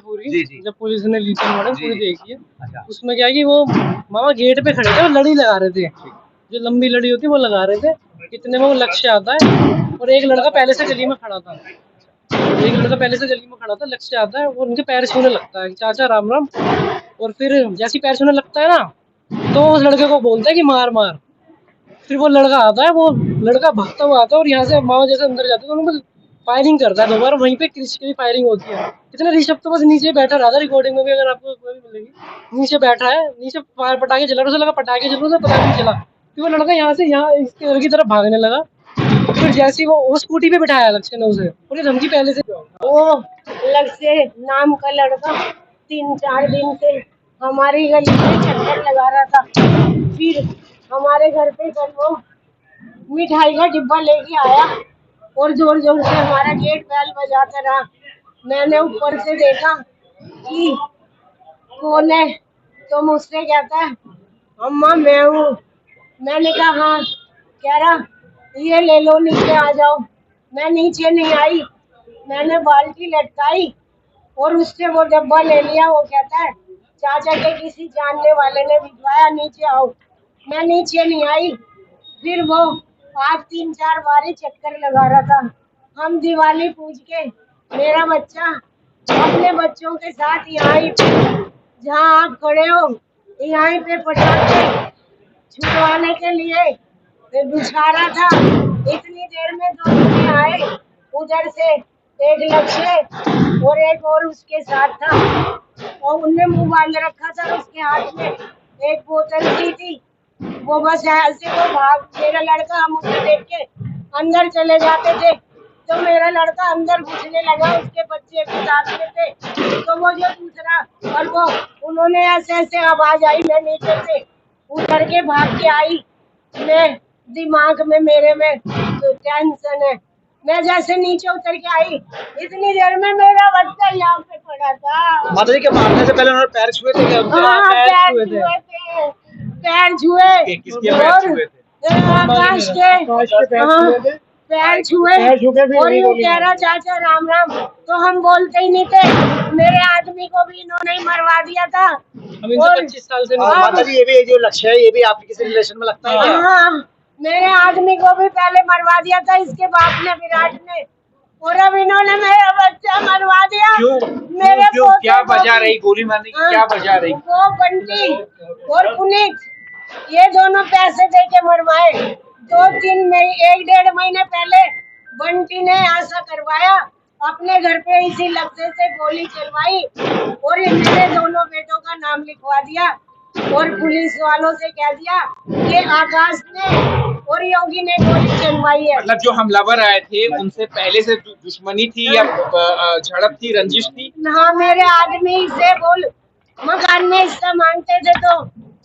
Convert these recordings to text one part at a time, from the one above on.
पूरी। जी, जी। जब पुलिस ने ली थी मैडम पूरी देखी है। अच्छा। उसमें क्या है कि वो मामा गेट पे खड़े थे और लड़ी लगा रहे थे, जो लंबी लड़ी होती है वो लगा रहे थे। इतने में वो लक्ष्य आता है और एक लड़का पहले से गली में खड़ा था, लक्ष्य आता है और उनके पैर छूने लगता है, चाचा राम राम। और फिर जैसे ही पैर छूने लगता है ना, तो उस लड़के को बोलता है कि मार मार। फिर वो लड़का आता है, वो लड़का भागता हुआ आता है और यहाँ से मामा जैसे अंदर जाते हैं तो उनको फायरिंग करता है दोबारा, वहीं पे क्रिश की फायरिंग होती है। इतना ऋषभ तो बस नीचे बैठा रहा था, रिकॉर्डिंग में भी अगर आपको कोई भी मिलेगी, नीचे बैठा है, नीचे फायर पटाखे चला रहा, उसे लगा पटाखे चल रहे, पता नहीं चला। फिर वो लड़का यहाँ से यहाँ इसके घर की तरफ भागने लगा। फिर जैसे ही वो स्कूटी पे बिठाया लक्ष्य ने उसे, और ये धमकी पहले से, वो लक्ष्य नाम का लड़का 3-4 दिन से हमारी गली में चक्कर लगा रहा था। फिर हमारे घर पे कल वो मिठाई का डिब्बा लेके आया और जोर जोर से हमारा गेट बेल बजाता रहा। मैंने ऊपर से देखा कि कौन है, तो मुझसे कहता है अम्मा मैं हूँ। मैंने कहा हाँ। कह रहा ये ले लो, नीचे आ जाओ। मैं नीचे नहीं आई, मैंने बाल्टी लटकाई और उससे वो डब्बा ले लिया। वो कहता है चाचा के किसी जानने वाले ने भिजवाया, नीचे आओ। मैं नीचे नहीं आई। फिर वो आज 3-4 बार चक्कर लगा रहा था। हम दिवाली पूज के मेरा बच्चा अपने बच्चों के साथ यहाँ ही जहाँ आप खड़े हो यहाँ पे पटाखे छुड़वाने के लिए बिछा रहा था। इतनी देर में 2 जने आए उधर से, एक लक्ष्य और एक और उसके साथ था, और उनने मुंह बांध रखा था। उसके हाथ में एक बोतल थी। वो बस ऐसे वो भाग, मेरा लड़का, हम उसे देख के अंदर चले जाते थे तो मेरा लड़का अंदर घुसने लगा, उसके बच्चे भी साथ में थे। तो वो जो दूसरा और वो उन्होंने ऐसे आवाज आई, मैं नीचे से उतर के भाग के आई। मैं दिमाग में मेरे में तो टेंशन है। मैं जैसे नीचे उतर के आई, इतनी देर में मेरा बच्चा यहाँ पे पड़ा था। माता जी के मारने से पहले उन्होंने पैर छुए थे क्या? हाँ, पैर छुए थे। किसके पैर छुए थे? आकाश के पैर छुए और यूँ कह रहा चाचा राम राम। तो हम बोलते ही नहीं थे। मेरे आदमी को भी इन्होंने ही मरवा दिया था। और 25 साल से माता जी, ये भी जो लक्ष्य है ये भी आपके किसी रिलेशन में लगता है क्या? हाँ, मेरे आदमी को भी पहले मरवा दिया था इसके बाप ने, विराट ने, और अब इन्होंने मेरा बच्चा मरवा दिया। मेरे क्यों क्या वजह रही गोली मारने की? क्या वजह रही? वो बंटी और पुनीत ये दोनों पैसे दे के मरवाए। 2-3 महीने 1-1.5 महीने पहले बंटी ने ऐसा करवाया, अपने घर पे इसी लक्ष्य से गोली चलवाई और इन्होंने दोनों बेटों का नाम लिखवा दिया और पुलिस वालों से कह दिया कि आकाश ने और योगी ने गोली चलवाई है। मतलब जो हमलावर आए थे उनसे पहले से दुश्मनी थी या झड़प थी, रंजिश थी? हाँ, मेरे आदमी से बोल मकान में हिस्सा मांगते थे तो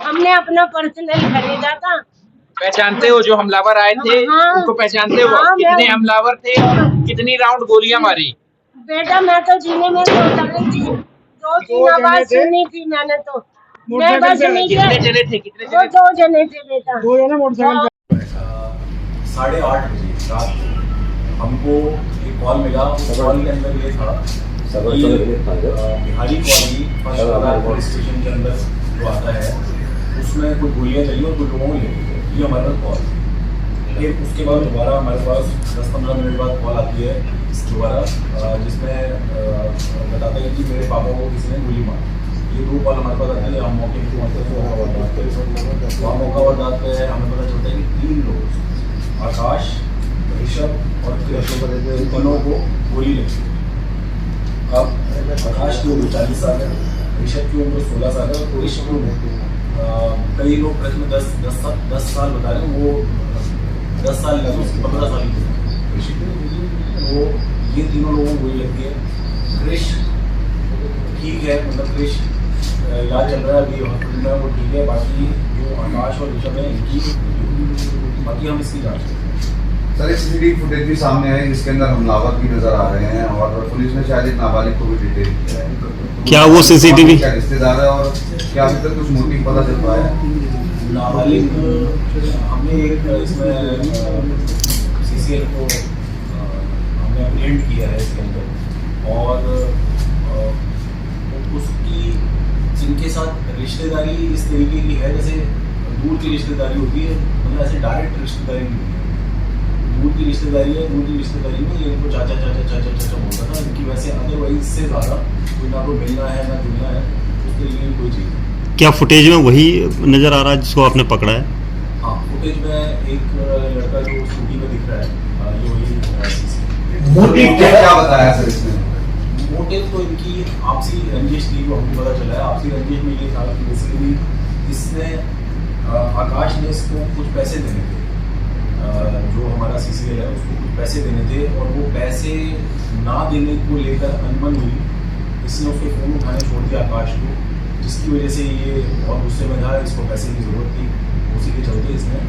हमने अपना पर्सनल खरीदा था। पहचानते हो जो हमलावर आए थे? हाँ, उनको पहचानते हो? हाँ, कितने हमलावर थे? कितनी राउंड गोलियां मारी? बेटा मैं तो जीने में सोता नहीं थी। 2-3 आवाज सुनी थी मैंने तो। मैं बस नीचे कितने जने थे? कितने वो जने? 2 जने थे बेटा। 2 जने मोटरसाइकिल पे। 8:30 बजे रात को हमको एक कॉल मिला। उस कॉल के अंदर ये था Bihari colony first police station के अंदर जो आता है उसमें कुछ गोलियाँ चली और कुछ लोगों ने ये हमारे पास कॉल। फिर उसके बाद दोबारा हमारे पास 10-15 मिनट बाद कॉल आती है दोबारा, जिसमें बताता है कि मेरे पापा को किसी ने गोली मारी। ये 2 कॉल हमारे पास आती है। हम मौके पर पहुँचते हैं, वहाँ मौका वारदात पे हमें पता चलता है कि 3 लोग आकाश, ऋषभ और इन तीनों को गोली लगी। अब आकाश की उम्र 40 साल है, ऋषभ की उम्र 16 साल है और पुलिस की उम्र कई लोग प्रश्न 10 साल बता रहे हैं, वो 10 साल नहीं उसकी 15 साल की। तो ये तीनों लोगों को गोली लगती है। क्रिश ठीक है, मतलब क्रिश इलाज चल रहा है अभी हॉस्पिटल में, वो ठीक है। बाकी जो आकाश और ऋषभ है इनकी बाकी हम इसकी जाँच करें। सर एक सीसीटीवी फुटेज भी सामने है जिसके अंदर हमलावर भी नजर आ रहे हैं और पुलिस ने शायद एक नाबालिग को भी डिटेल किया है। क्या वो सीसीटीवी क्या रिश्तेदार है और क्या अभी तक कुछ मोटिव पता चल पाया है? नाबालिग हमने एक इसमें सीसीएल को हमने अपडेट किया है इसके अंदर, और उसकी जिनके साथ रिश्तेदारी इस तरीके की है जैसे दूर की रिश्तेदारी होती है, मतलब ऐसे डायरेक्ट रिश्तेदारी नहीं है। दूर की रिश्तेदारी है, दूर की रिश्तेदारी में ये इनको चाचा चाचा चाचा चाचा बोलता था, इनकी वैसे अदरवाइज से ज़्यादा कोई ना कोई मिलना है ना जुलना है उस तरीके की कोई चीज़ नहीं। क्या फुटेज में वही नज़र आ रहा है जिसको आपने पकड़ा है? हाँ, फुटेज में एक लड़का जो स्कूटी में दिख रहा है ये वही मोटिव क्या बताया सर इसने? मोटिव तो इनकी आपसी रंजिश थी, वो हमको पता चला है। आपसी रंजिश में ये था कि बेसिकली इसने आकाश ने इसको कुछ पैसे देने थे, जो हमारा CCL है उसको कुछ पैसे देने थे, और वो पैसे ना देने को लेकर अनबन हुई। इसने उसके फ़ोन उठाने छोड़ दिया आकाश को, जिसकी वजह से ये बहुत गुस्से में था, इसको पैसे की ज़रूरत थी। उसी के चलते इसने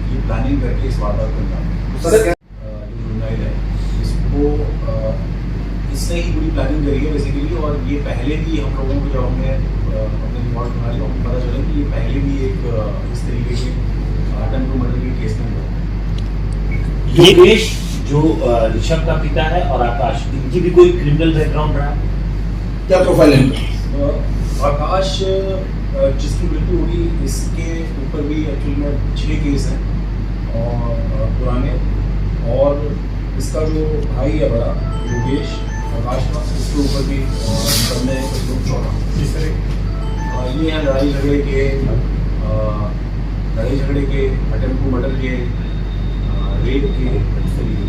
ये प्लानिंग करके इस वारदात को अंजाम दिया। जो जुर्नाइल है इसको इसने ही पूरी प्लानिंग करी है बेसिकली, और ये पहले भी हम लोगों को जब हमने अपने रिकॉर्ड बनाई तो हमको पता चला कि ये पहले भी एक इस तरीके के अटेम्प्ट टू मर्डर के केस में हुआ। योगेश जो ऋषभ का पिता है और आकाश, इनकी भी कोई क्रिमिनल बैकग्राउंड रहा है? क्या प्रोफाइल है इनका? आकाश जिसकी मृत्यु हुई इसके ऊपर भी एक्चुअली में 6 केस हैं और पुराने, और इसका जो भाई है बड़ा योगेश आकाश का, उसके ऊपर भी सबने कुछ 14 ये है लड़ाई झगड़े के, अटेम्प्ट टू मर्डर के, रेप के, इस तरीके